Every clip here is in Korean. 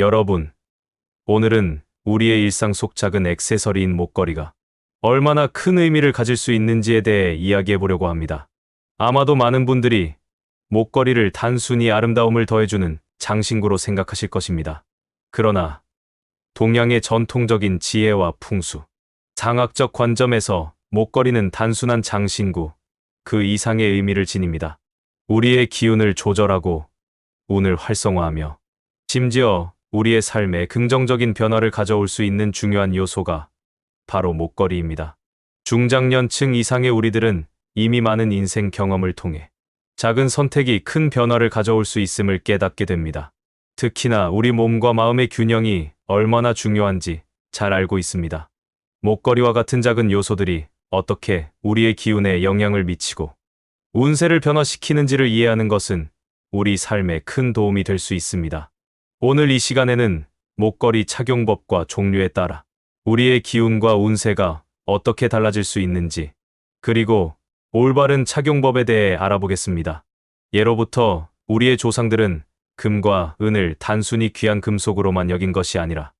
여러분, 오늘은 우리의 일상 속 작은 액세서리인 목걸이가 얼마나 큰 의미를 가질 수 있는지에 대해 이야기해 보려고 합니다. 아마도 많은 분들이 목걸이를 단순히 아름다움을 더해주는 장신구로 생각하실 것입니다. 그러나 동양의 전통적인 지혜와 풍수, 상학적 관점에서 목걸이는 단순한 장신구, 그 이상의 의미를 지닙니다. 우리의 기운을 조절하고 운을 활성화하며 심지어 우리의 삶에 긍정적인 변화를 가져올 수 있는 중요한 요소가 바로 목걸이입니다. 중장년층 이상의 우리들은 이미 많은 인생 경험을 통해 작은 선택이 큰 변화를 가져올 수 있음을 깨닫게 됩니다. 특히나 우리 몸과 마음의 균형이 얼마나 중요한지 잘 알고 있습니다. 목걸이와 같은 작은 요소들이 어떻게 우리의 기운에 영향을 미치고 운세를 변화시키는지를 이해하는 것은 우리 삶에 큰 도움이 될 수 있습니다. 오늘 이 시간에는 목걸이 착용법과 종류에 따라 우리의 기운과 운세가 어떻게 달라질 수 있는지, 그리고 올바른 착용법에 대해 알아보겠습니다. 예로부터 우리의 조상들은 금과 은을 단순히 귀한 금속으로만 여긴 것이 아니라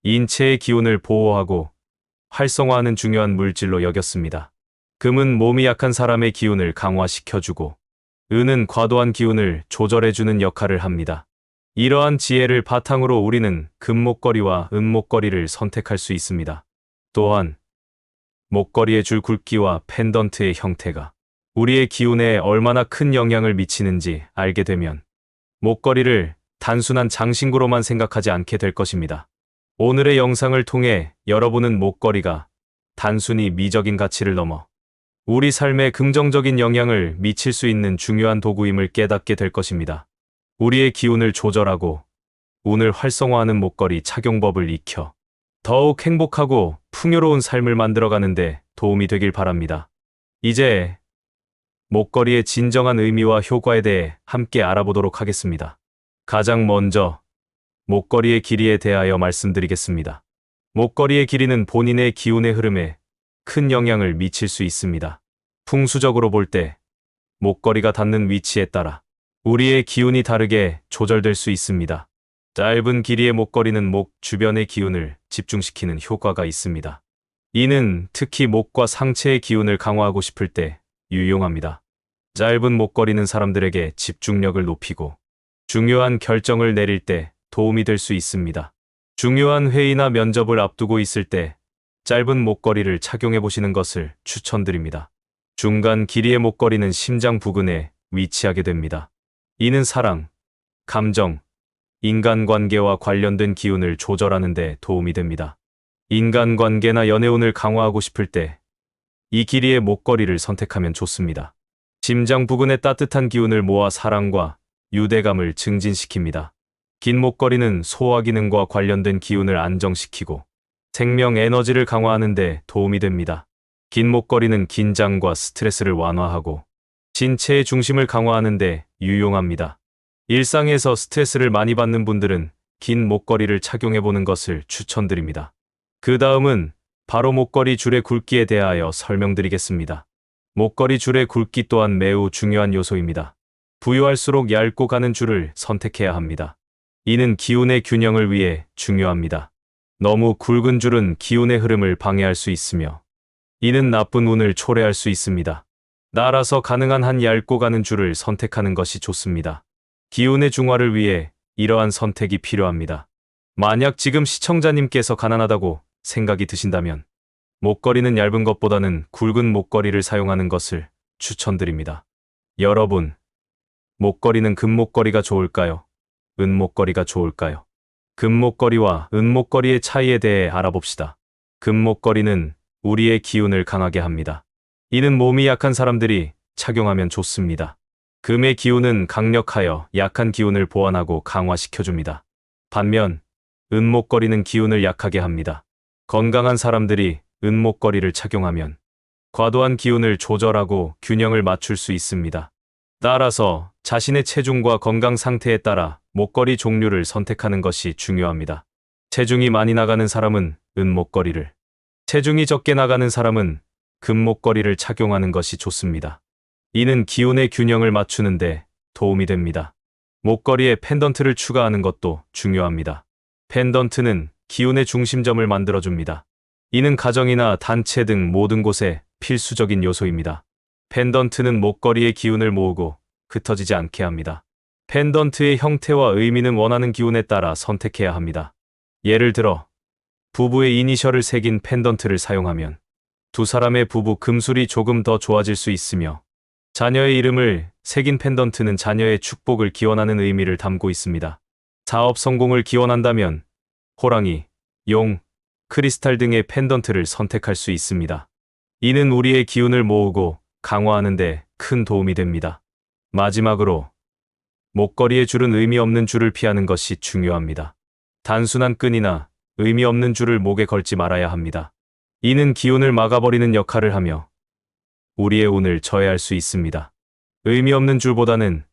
인체의 기운을 보호하고 활성화하는 중요한 물질로 여겼습니다. 금은 몸이 약한 사람의 기운을 강화시켜주고, 은은 과도한 기운을 조절해주는 역할을 합니다. 이러한 지혜를 바탕으로 우리는 금목걸이와 은목걸이를 선택할 수 있습니다. 또한 목걸이의 줄 굵기와 펜던트의 형태가 우리의 기운에 얼마나 큰 영향을 미치는지 알게 되면 목걸이를 단순한 장신구로만 생각하지 않게 될 것입니다. 오늘의 영상을 통해 여러분은 목걸이가 단순히 미적인 가치를 넘어 우리 삶에 긍정적인 영향을 미칠 수 있는 중요한 도구임을 깨닫게 될 것입니다. 우리의 기운을 조절하고 운을 활성화하는 목걸이 착용법을 익혀 더욱 행복하고 풍요로운 삶을 만들어가는데 도움이 되길 바랍니다. 이제 목걸이의 진정한 의미와 효과에 대해 함께 알아보도록 하겠습니다. 가장 먼저 목걸이의 길이에 대하여 말씀드리겠습니다. 목걸이의 길이는 본인의 기운의 흐름에 큰 영향을 미칠 수 있습니다. 풍수적으로 볼 때 목걸이가 닿는 위치에 따라 우리의 기운이 다르게 조절될 수 있습니다. 짧은 길이의 목걸이는 목 주변의 기운을 집중시키는 효과가 있습니다. 이는 특히 목과 상체의 기운을 강화하고 싶을 때 유용합니다. 짧은 목걸이는 사람들에게 집중력을 높이고 중요한 결정을 내릴 때 도움이 될 수 있습니다. 중요한 회의나 면접을 앞두고 있을 때 짧은 목걸이를 착용해 보시는 것을 추천드립니다. 중간 길이의 목걸이는 심장 부근에 위치하게 됩니다. 이는 사랑, 감정, 인간관계와 관련된 기운을 조절하는 데 도움이 됩니다. 인간관계나 연애운을 강화하고 싶을 때 이 길이의 목걸이를 선택하면 좋습니다. 심장 부근의 따뜻한 기운을 모아 사랑과 유대감을 증진시킵니다. 긴 목걸이는 소화 기능과 관련된 기운을 안정시키고 생명 에너지를 강화하는 데 도움이 됩니다. 긴 목걸이는 긴장과 스트레스를 완화하고 신체의 중심을 강화하는 데 유용합니다. 일상에서 스트레스를 많이 받는 분들은 긴 목걸이를 착용해 보는 것을 추천드립니다. 그 다음은 바로 목걸이 줄의 굵기에 대하여 설명드리겠습니다. 목걸이 줄의 굵기 또한 매우 중요한 요소입니다. 부유할수록 얇고 가는 줄을 선택해야 합니다. 이는 기운의 균형을 위해 중요합니다. 너무 굵은 줄은 기운의 흐름을 방해할 수 있으며 이는 나쁜 운을 초래할 수 있습니다. 따라서 가능한 한 얇고 가는 줄을 선택하는 것이 좋습니다. 기운의 중화를 위해 이러한 선택이 필요합니다. 만약 지금 시청자님께서 가난하다고 생각이 드신다면 목걸이는 얇은 것보다는 굵은 목걸이를 사용하는 것을 추천드립니다. 여러분, 목걸이는 금목걸이가 좋을까요? 은목걸이가 좋을까요? 금목걸이와 은목걸이의 차이에 대해 알아봅시다. 금목걸이는 우리의 기운을 강하게 합니다. 이는 몸이 약한 사람들이 착용하면 좋습니다. 금의 기운은 강력하여 약한 기운을 보완하고 강화시켜줍니다. 반면 은목걸이는 기운을 약하게 합니다. 건강한 사람들이 은목걸이를 착용하면 과도한 기운을 조절하고 균형을 맞출 수 있습니다. 따라서 자신의 체중과 건강 상태에 따라 목걸이 종류를 선택하는 것이 중요합니다. 체중이 많이 나가는 사람은 은목걸이를, 체중이 적게 나가는 사람은 금목걸이를 착용하는 것이 좋습니다. 이는 기운의 균형을 맞추는데 도움이 됩니다. 목걸이에 펜던트를 추가하는 것도 중요합니다. 펜던트는 기운의 중심점을 만들어줍니다. 이는 가정이나 단체 등 모든 곳에 필수적인 요소입니다. 펜던트는 목걸이의 기운을 모으고 흩어지지 않게 합니다. 펜던트의 형태와 의미는 원하는 기운에 따라 선택해야 합니다. 예를 들어 부부의 이니셜을 새긴 펜던트를 사용하면 두 사람의 부부 금술이 조금 더 좋아질 수 있으며, 자녀의 이름을 새긴 펜던트는 자녀의 축복을 기원하는 의미를 담고 있습니다. 사업 성공을 기원한다면 호랑이, 용, 크리스탈 등의 펜던트를 선택할 수 있습니다. 이는 우리의 기운을 모으고 강화하는 데 큰 도움이 됩니다. 마지막으로 목걸이의 줄은 의미 없는 줄을 피하는 것이 중요합니다. 단순한 끈이나 의미 없는 줄을 목에 걸지 말아야 합니다. 이는 기운을 막아버리는 역할을 하며 우리의 운을 저해할 수 있습니다. 의미 없는 줄보다는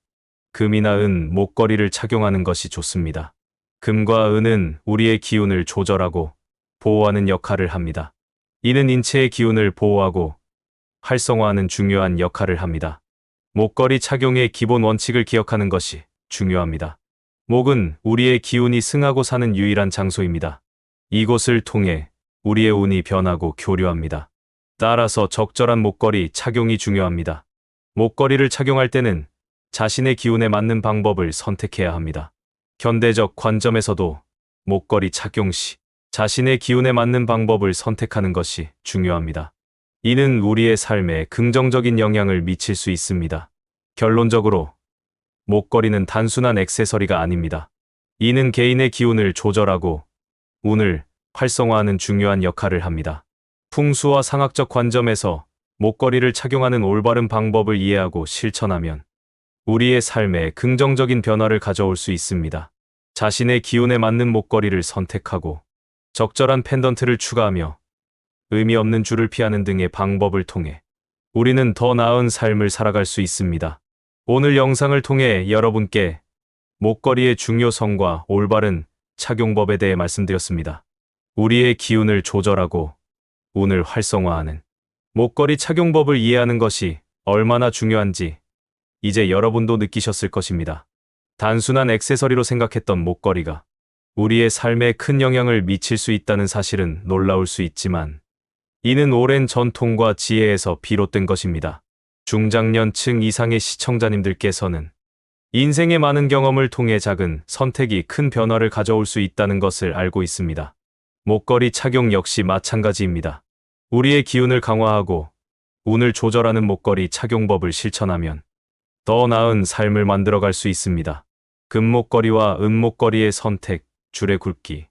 금이나 은, 목걸이를 착용하는 것이 좋습니다. 금과 은은 우리의 기운을 조절하고 보호하는 역할을 합니다. 이는 인체의 기운을 보호하고 활성화하는 중요한 역할을 합니다. 목걸이 착용의 기본 원칙을 기억하는 것이 중요합니다. 목은 우리의 기운이 승하고 사는 유일한 장소입니다. 이곳을 통해 우리의 운이 변하고 교류합니다. 따라서 적절한 목걸이 착용이 중요합니다. 목걸이를 착용할 때는 자신의 기운에 맞는 방법을 선택해야 합니다. 현대적 관점에서도 목걸이 착용 시 자신의 기운에 맞는 방법을 선택하는 것이 중요합니다. 이는 우리의 삶에 긍정적인 영향을 미칠 수 있습니다. 결론적으로 목걸이는 단순한 액세서리가 아닙니다. 이는 개인의 기운을 조절하고 운을 활성화하는 중요한 역할을 합니다. 풍수와 상학적 관점에서 목걸이를 착용하는 올바른 방법을 이해하고 실천하면 우리의 삶에 긍정적인 변화를 가져올 수 있습니다. 자신의 기운에 맞는 목걸이를 선택하고 적절한 펜던트를 추가하며 의미 없는 줄을 피하는 등의 방법을 통해 우리는 더 나은 삶을 살아갈 수 있습니다. 오늘 영상을 통해 여러분께 목걸이의 중요성과 올바른 착용법에 대해 말씀드렸습니다. 우리의 기운을 조절하고 운을 활성화하는 목걸이 착용법을 이해하는 것이 얼마나 중요한지 이제 여러분도 느끼셨을 것입니다. 단순한 액세서리로 생각했던 목걸이가 우리의 삶에 큰 영향을 미칠 수 있다는 사실은 놀라울 수 있지만, 이는 오랜 전통과 지혜에서 비롯된 것입니다. 중장년층 이상의 시청자님들께서는 인생의 많은 경험을 통해 작은 선택이 큰 변화를 가져올 수 있다는 것을 알고 있습니다. 목걸이 착용 역시 마찬가지입니다. 우리의 기운을 강화하고 운을 조절하는 목걸이 착용법을 실천하면 더 나은 삶을 만들어갈 수 있습니다. 금목걸이와 은목걸이의 선택, 줄의 굵기,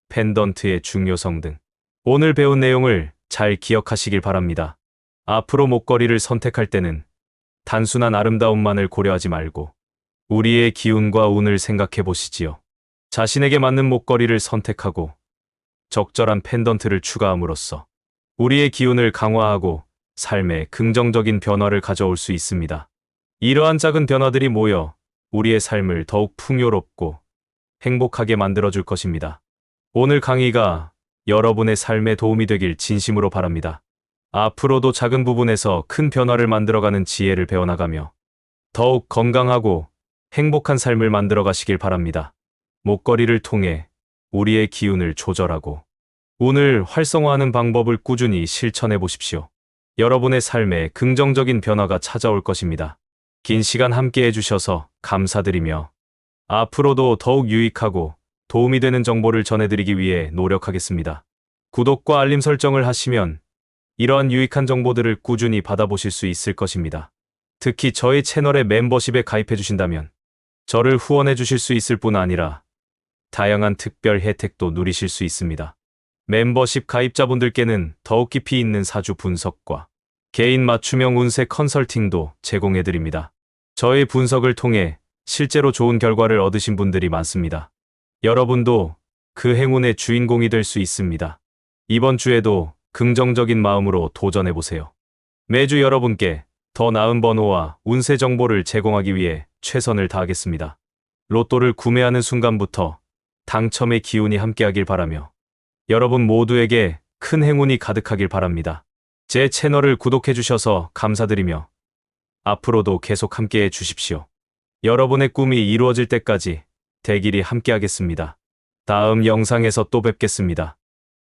펜던트의 중요성 등 오늘 배운 내용을 잘 기억하시길 바랍니다. 앞으로 목걸이를 선택할 때는 단순한 아름다움만을 고려하지 말고 우리의 기운과 운을 생각해 보시지요. 자신에게 맞는 목걸이를 선택하고 적절한 펜던트를 추가함으로써 우리의 기운을 강화하고 삶에 긍정적인 변화를 가져올 수 있습니다. 이러한 작은 변화들이 모여 우리의 삶을 더욱 풍요롭고 행복하게 만들어줄 것입니다. 오늘 강의가 여러분의 삶에 도움이 되길 진심으로 바랍니다. 앞으로도 작은 부분에서 큰 변화를 만들어가는 지혜를 배워나가며 더욱 건강하고 행복한 삶을 만들어가시길 바랍니다. 목걸이를 통해 우리의 기운을 조절하고 운을 활성화하는 방법을 꾸준히 실천해 보십시오. 여러분의 삶에 긍정적인 변화가 찾아올 것입니다. 긴 시간 함께 해주셔서 감사드리며 앞으로도 더욱 유익하고 도움이 되는 정보를 전해드리기 위해 노력하겠습니다. 구독과 알림 설정을 하시면 이러한 유익한 정보들을 꾸준히 받아보실 수 있을 것입니다. 특히 저희 채널의 멤버십에 가입해 주신다면 저를 후원해 주실 수 있을 뿐 아니라 다양한 특별 혜택도 누리실 수 있습니다. 멤버십 가입자분들께는 더욱 깊이 있는 사주 분석과 개인 맞춤형 운세 컨설팅도 제공해 드립니다. 저의 분석을 통해 실제로 좋은 결과를 얻으신 분들이 많습니다. 여러분도 그 행운의 주인공이 될 수 있습니다. 이번 주에도 긍정적인 마음으로 도전해 보세요. 매주 여러분께 더 나은 번호와 운세 정보를 제공하기 위해 최선을 다하겠습니다. 로또를 구매하는 순간부터 당첨의 기운이 함께하길 바라며 여러분 모두에게 큰 행운이 가득하길 바랍니다. 제 채널을 구독해 주셔서 감사드리며 앞으로도 계속 함께해 주십시오. 여러분의 꿈이 이루어질 때까지 대길이 함께하겠습니다. 다음 영상에서 또 뵙겠습니다.